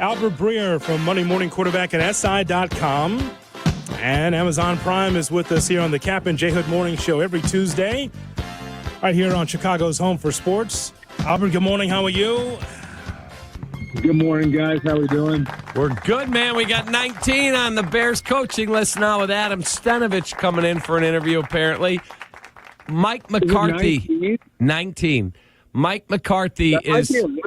Albert Breer from Monday Morning Quarterback at SI.com. And Amazon Prime is with us here on the Kap and J Hood Morning Show every Tuesday, right here on Chicago's Home for Sports. Albert, good morning. How are you? Good morning, guys. How we doing? We're good, man. We got 19 on the Bears coaching list now with Adam Stenavich coming in for an interview, apparently. Mike McCarthy, 19. Mike McCarthy that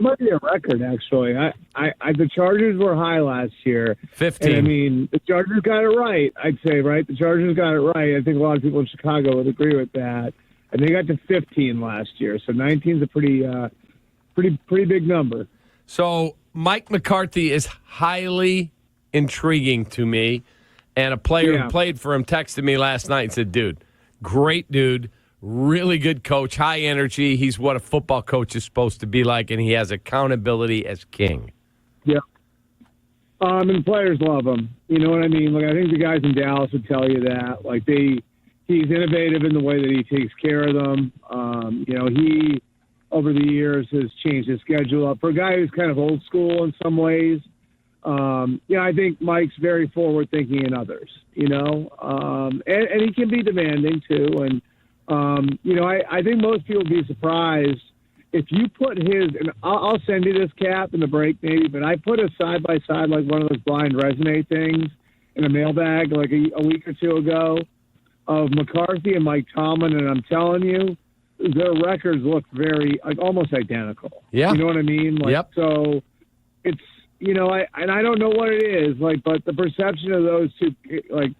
might be a record, actually. The Chargers were high last year. 15. And, I mean, the Chargers got it right, I'd say, right? The Chargers got it right. I think a lot of people in Chicago would agree with that. And they got to 15 last year, so 19 is a pretty big number. So Mike McCarthy is highly intriguing to me, and a player who played for him texted me last night and said, dude, great dude, really good coach, high energy. He's what a football coach is supposed to be like, and he has accountability as king. Yeah. And players love him. You know what I mean? Like, I think the guys in Dallas would tell you that. Like, he's innovative in the way that he takes care of them. He over the years has changed his schedule up. For a guy who's kind of old school in some ways, I think Mike's very forward-thinking in others, and he can be demanding too. And, I think most people would be surprised if you put his, and I'll send you this, Cap, in the break maybe, but I put a side-by-side, like one of those blind resume things in a mailbag like a week or two ago of McCarthy and Mike Tomlin, and I'm telling you, their records look very, almost identical. Yeah. You know what I mean? Yep. So it's, I don't know what it is, but the perception of those two,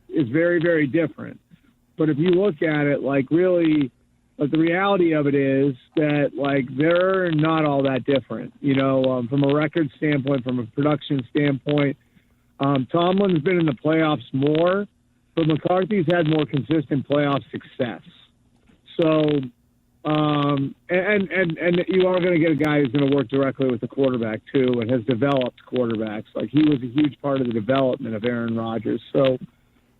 is very, very different. But if you look at it, really, the reality of it is that, they're not all that different. From a record standpoint, from a production standpoint, Tomlin's been in the playoffs more, but McCarthy's had more consistent playoff success. So, and you are going to get a guy who's going to work directly with the quarterback too, and has developed quarterbacks. He was a huge part of the development of Aaron Rodgers. So,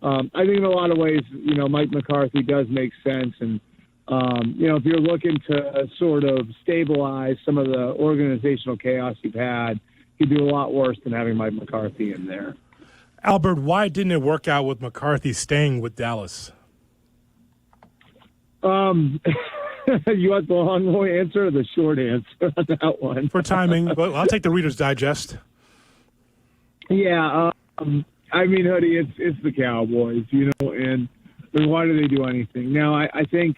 I think in a lot of ways, Mike McCarthy does make sense. And, if you're looking to sort of stabilize some of the organizational chaos you've had, you'd do a lot worse than having Mike McCarthy in there. Albert, why didn't it work out with McCarthy staying with Dallas? You want the long answer or the short answer on that one? For timing, but I'll take the Reader's Digest. Yeah, Hoodie, it's the Cowboys, and why do they do anything? Now, I think,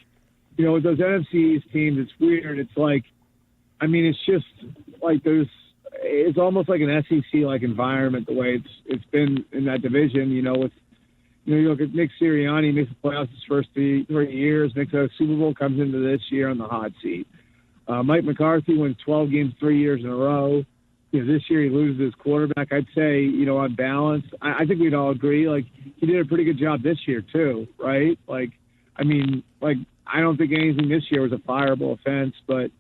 with those NFC East teams, it's weird. It's it's just it's almost like an SEC-like environment the way it's been in that division, with you look at Nick Sirianni, makes the playoffs his first three years, makes a Super Bowl, comes into this year on the hot seat. Mike McCarthy wins 12 games 3 years in a row. This year he loses his quarterback. I'd say, on balance, I think we'd all agree, he did a pretty good job this year too, right? I don't think anything this year was a fireable offense, but,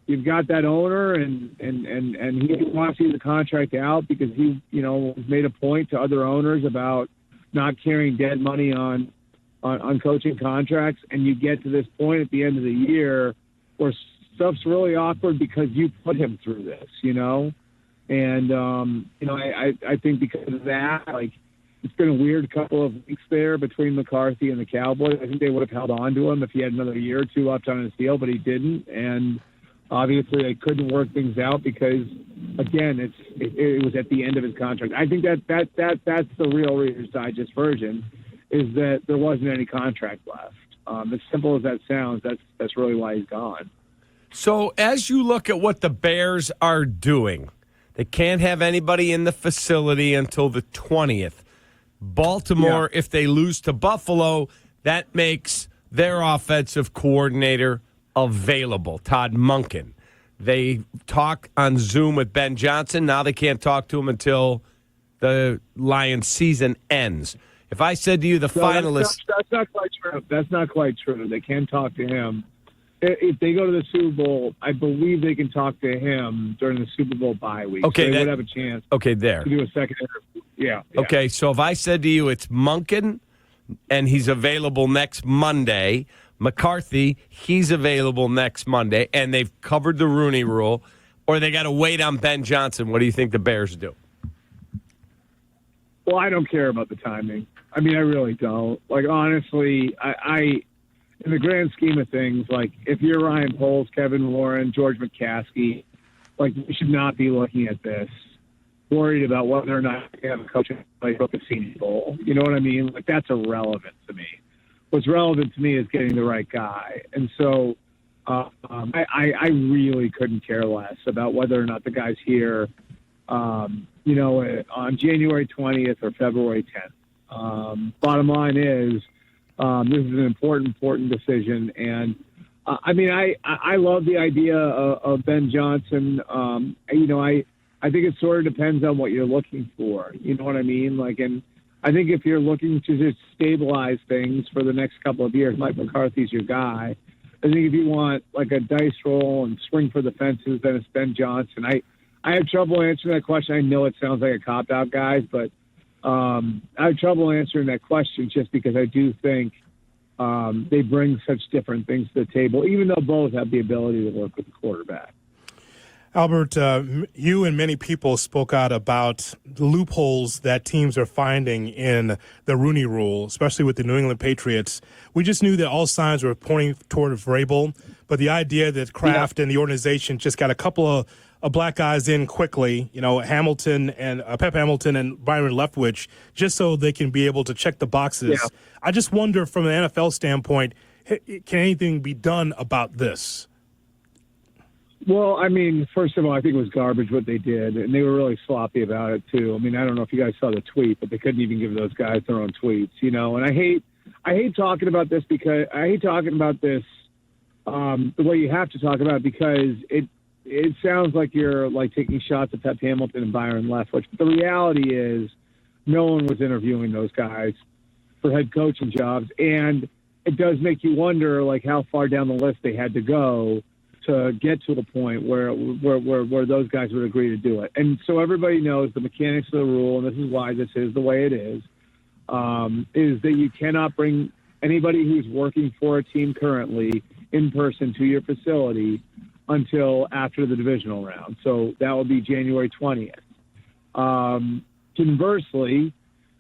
you've got that owner and he wants to see the contract out because he, made a point to other owners about not carrying dead money on coaching contracts. And you get to this point at the end of the year where stuff's really awkward because you put him through this, and, I think because of that, it's been a weird couple of weeks there between McCarthy and the Cowboys. I think they would have held on to him if he had another year or two left on his deal, but he didn't. And obviously they couldn't work things out because, again, it was at the end of his contract. I think that's the real Reader's Digest version, is that there wasn't any contract left. As simple as that sounds, that's really why he's gone. So as you look at what the Bears are doing, they can't have anybody in the facility until the 20th. Baltimore, if they lose to Buffalo, that makes their offensive coordinator available, Todd Monken. They talk on Zoom with Ben Johnson. Now they can't talk to him until the Lions season ends. If I said to you finalists... That's not quite true. That's not quite true. They can talk to him. If they go to the Super Bowl, I believe they can talk to him during the Super Bowl bye week. Okay, so they would have a chance to do a second interview. Yeah. Okay, so if I said to you it's Monken and he's available next Monday, McCarthy, he's available next Monday, and they've covered the Rooney Rule, Or they got to wait on Ben Johnson? What do you think the Bears do? Well, I don't care about the timing. I mean, I really don't. Like, honestly, I in the grand scheme of things, like, if you're Ryan Poles, Kevin Warren, George McCaskey, like, you should not be looking at this worried about whether or not you have a coach play for the Senior Bowl. You know what I mean? Like, that's irrelevant to me. What's relevant to me is getting the right guy. And so I really couldn't care less about whether or not the guy's here, on January 20th or February 10th. Bottom line is, this is an important decision. And, I love the idea of Ben Johnson. I think it sort of depends on what you're looking for. You know what I mean? Like, and I think if you're looking to just stabilize things for the next couple of years, Mike McCarthy's your guy. I think if you want like a dice roll and swing for the fences, then it's Ben Johnson. I have trouble answering that question. I know it sounds like a cop-out, guys, but I have trouble answering that question just because I do think they bring such different things to the table, even though both have the ability to work with the quarterback. Albert, you and many people spoke out about loopholes that teams are finding in the Rooney Rule, especially with the New England Patriots. We just knew that all signs were pointing toward Vrabel, but the idea that Kraft and the organization just got a couple of black guys in quickly, Hamilton and Pep Hamilton and Byron Leftwich, just so they can be able to check the boxes. Yeah. I just wonder from an NFL standpoint, can anything be done about this? Well, I mean, first of all, I think it was garbage what they did, and they were really sloppy about it too. I mean, I don't know if you guys saw the tweet, but they couldn't even give those guys their own tweets, And I hate talking about this because the way you have to talk about it because it sounds like you're like taking shots at Pep Hamilton and Byron Leftwich. But the reality is, no one was interviewing those guys for head coaching jobs, and it does make you wonder like how far down the list they had to go to get to the point where those guys would agree to do it. And so everybody knows the mechanics of the rule, and this is why this is the way it is that you cannot bring anybody who's working for a team currently in person to your facility until after the divisional round. So that will be January 20th. Conversely,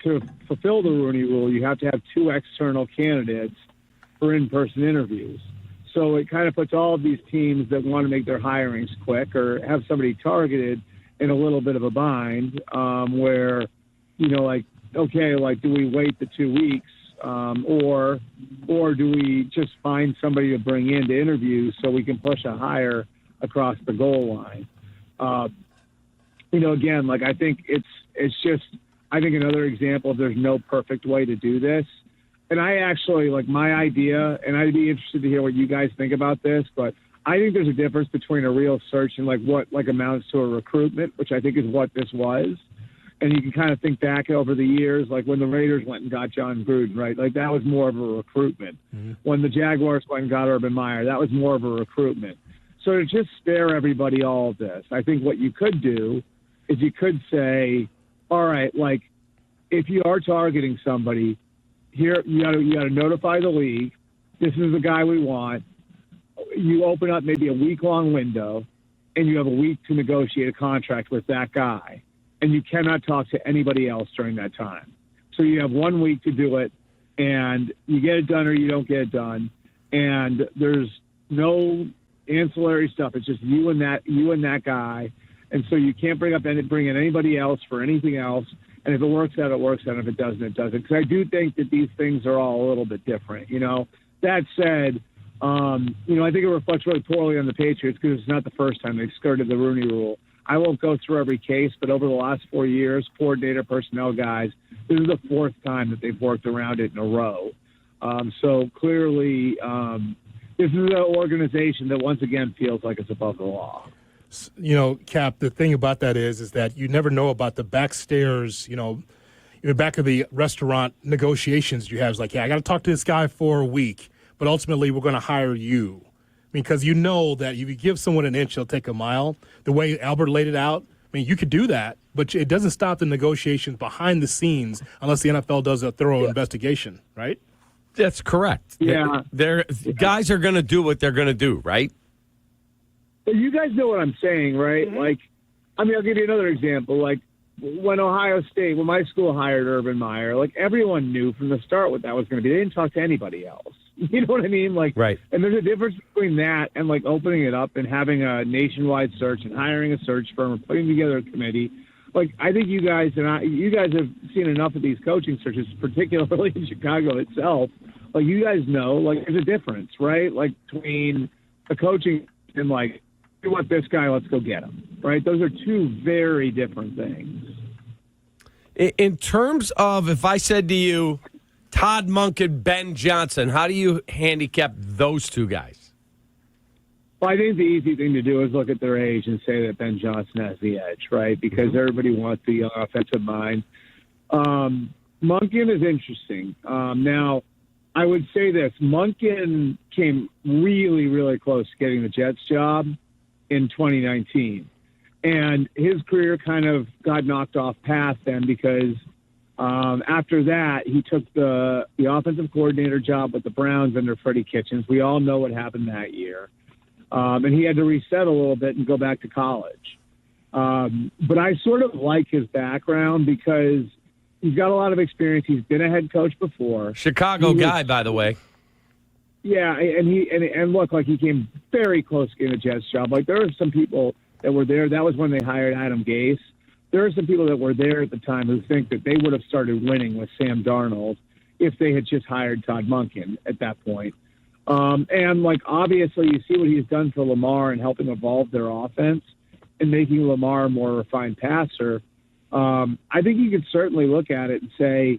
to fulfill the Rooney Rule, you have to have 2 external candidates for in-person interviews. So it kind of puts all of these teams that want to make their hirings quick or have somebody targeted in a little bit of a bind where, do we wait the 2 weeks or do we just find somebody to bring in to interview so we can push a hire across the goal line? Again, like I think it's just another example of there's no perfect way to do this. And I actually, like my idea, and I'd be interested to hear what you guys think about this, but I think there's a difference between a real search and like what like amounts to a recruitment, which I think is what this was. And you can kind of think back over the years, like when the Raiders went and got John Gruden, right? Like that was more of a recruitment. Mm-hmm. When the Jaguars went and got Urban Meyer, that was more of a recruitment. So to just spare everybody all of this, I think what you could do is you could say, all right, like if you are targeting somebody, here, you got to notify the league. This is the guy we want. You open up maybe a week-long window, and you have a week to negotiate a contract with that guy, and you cannot talk to anybody else during that time. So you have 1 week to do it, and you get it done or you don't get it done, and there's no ancillary stuff. It's just you and that guy, and so you can't bring in anybody else for anything else. And if it works out, it works out. If it doesn't, it doesn't. Because I do think that these things are all a little bit different. That said, I think it reflects really poorly on the Patriots because it's not the first time they've skirted the Rooney Rule. I won't go through every case, but over the last 4 years, coordinator, personnel guys, this is the 4th time that they've worked around it in a row. So clearly, this is an organization that once again feels like it's above the law. Kap, the thing about that is that you never know about the backstairs, back of the restaurant negotiations you have. It's like, I got to talk to this guy for a week, but ultimately we're going to hire you. Because you know that if you give someone an inch, they'll take a mile. The way Albert laid it out, you could do that, but it doesn't stop the negotiations behind the scenes unless the NFL does a thorough investigation, right? That's correct. Yeah. Guys are going to do what they're going to do, right? But you guys know what I'm saying, right? Mm-hmm. Like, I mean, I'll give you another example. Like, when Ohio State, when my school hired Urban Meyer, like, everyone knew from the start what that was going to be. They didn't talk to anybody else. You know what I mean? Like, right. And there's a difference between that and, like, opening it up and having a nationwide search and hiring a search firm or putting together a committee. Like, I think you guys have seen enough of these coaching searches, particularly in Chicago itself. Like, you guys know, like, there's a difference, right? Like, between a coaching and, like, you want this guy, let's go get him, right? Those are two very different things. In terms of, if I said to you, Todd Monken, Ben Johnson, how do you handicap those two guys? Well, I think the easy thing to do is look at their age and say that Ben Johnson has the edge, right? Because everybody wants the young offensive mind. Monken is interesting. Now, I would say this. Monken came really, really close to getting the Jets job in 2019. And his career kind of got knocked off path then because after that, he took the offensive coordinator job with the Browns under Freddie Kitchens. We all know what happened that year. And he had to reset a little bit and go back to college. But I sort of like his background because he's got a lot of experience. He's been a head coach before. Chicago guy, by the way. Yeah, and look, like, he came very close to getting a Jets job. Like, there are some people that were there. That was when they hired Adam Gase. There are some people that were there at the time who think that they would have started winning with Sam Darnold if they had just hired Todd Monken at that point. And, like, obviously you see what he's done for Lamar and helping evolve their offense and making Lamar a more refined passer. I think you could certainly look at it and say,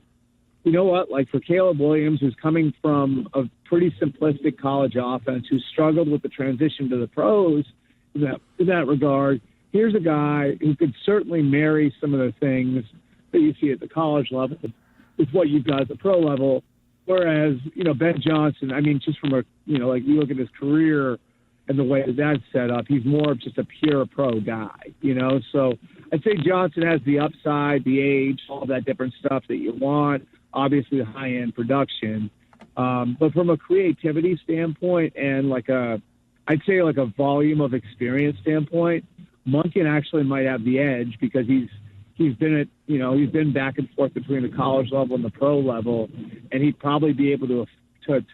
you know what, like, for Caleb Williams, who's coming from a pretty simplistic college offense, who struggled with the transition to the pros in that regard, here's a guy who could certainly marry some of the things that you see at the college level with what you've got at the pro level. Whereas, you know, Ben Johnson, I mean, just from a, you know, like, you look at his career and the way that's set up, he's more of just a pure pro guy, you know? So I'd say Johnson has the upside, the age, all that different stuff that you want, obviously the high-end production. But from a creativity standpoint and I'd say like a volume of experience standpoint, Monken actually might have the edge because he's been back and forth between the college level and the pro level, and he'd probably be able to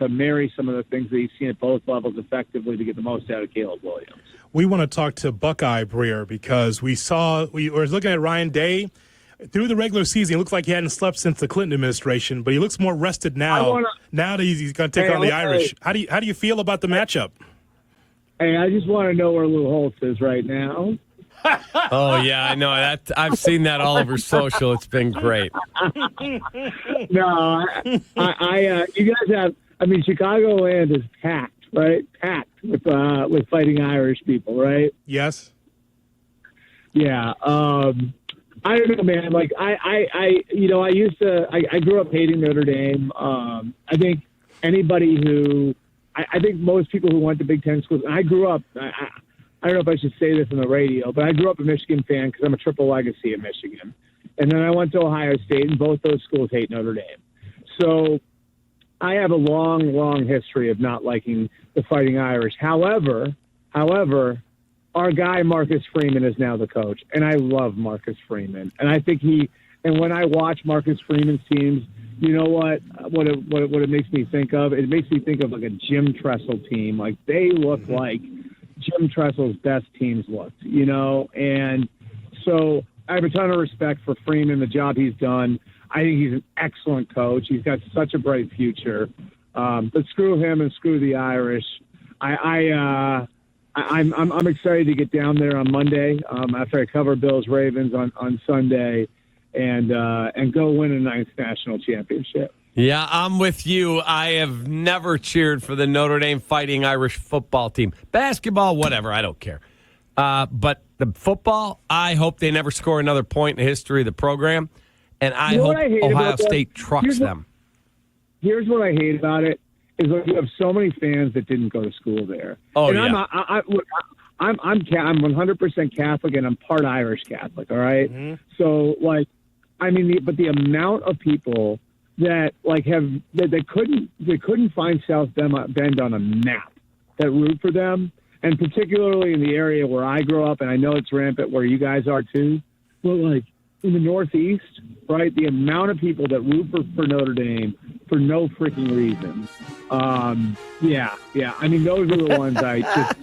marry some of the things that he's seen at both levels effectively to get the most out of Caleb Williams. We want to talk to Buckeye Breer because we were looking at Ryan Day. Through the regular season, he looks like he hadn't slept since the Clinton administration, but he looks more rested now. Now that he's going to take on the Irish. How do you feel about the matchup? Hey, I just want to know where Lou Holtz is right now. Oh, yeah, I know that. I've seen that all over social. It's been great. No, you guys have. I mean, Chicagoland is packed, right? Packed with fighting Irish people, right? Yes. Yeah. I don't know, man. Like I grew up hating Notre Dame. I think anybody who, I think most people who went to Big Ten schools. I grew up. I don't know if I should say this on the radio, but I grew up a Michigan fan because I'm a triple legacy at Michigan. And then I went to Ohio State, and both those schools hate Notre Dame. So I have a long, long history of not liking the Fighting Irish. However, our guy Marcus Freeman is now the coach, and I love Marcus Freeman. And I think and when I watch Marcus Freeman's teams, you know what it makes me think of? It makes me think of like a Jim Tressel team. Like they look like Jim Tressel's best teams looked, you know? And so I have a ton of respect for Freeman, the job he's done. I think he's an excellent coach. He's got such a bright future. But screw him and screw the Irish. I'm excited to get down there on Monday after I cover Bills Ravens on Sunday and go win a ninth national championship. Yeah, I'm with you. I have never cheered for the Notre Dame Fighting Irish football team. Basketball, whatever, I don't care. But the football, I hope they never score another point in the history of the program. And I hope Ohio State trucks them. Here's what I hate about it is that you have so many fans that didn't go to school there. Oh, and yeah. I'm 100% Catholic and I'm part Irish Catholic. All right. Mm-hmm. So but the amount of people that they couldn't find South Bend on a map that root for them. and particularly in the area where I grew up, and I know it's rampant where you guys are too, but like in the Northeast, right, the amount of people that root for Notre Dame for no freaking reason. Yeah. I mean, those are the ones I just...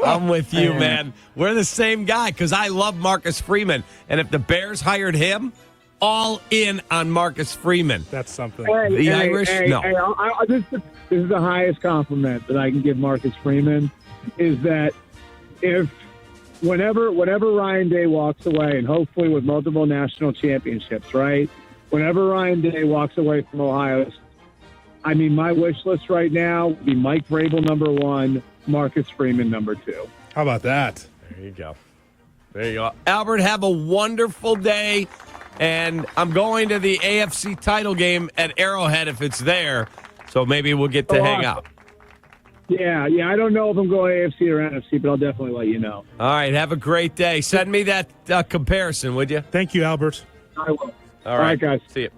I'm with you, man. We're the same guy because I love Marcus Freeman. And if the Bears hired him, all in on Marcus Freeman. That's something. The Irish, no. This is the highest compliment that I can give Marcus Freeman, is that whenever Ryan Day walks away, and hopefully with multiple national championships, right? Whenever Ryan Day walks away from Ohio, I mean, my wish list right now would be Mike Vrabel number 1, Marcus Freeman number 2. How about that? There you go. Albert, have a wonderful day. And I'm going to the AFC title game at Arrowhead if it's there. So maybe we'll get to hang out. Yeah. I don't know if I'm going AFC or NFC, but I'll definitely let you know. All right. Have a great day. Send me that comparison, would you? Thank you, Albert. I will. All right, guys. See you.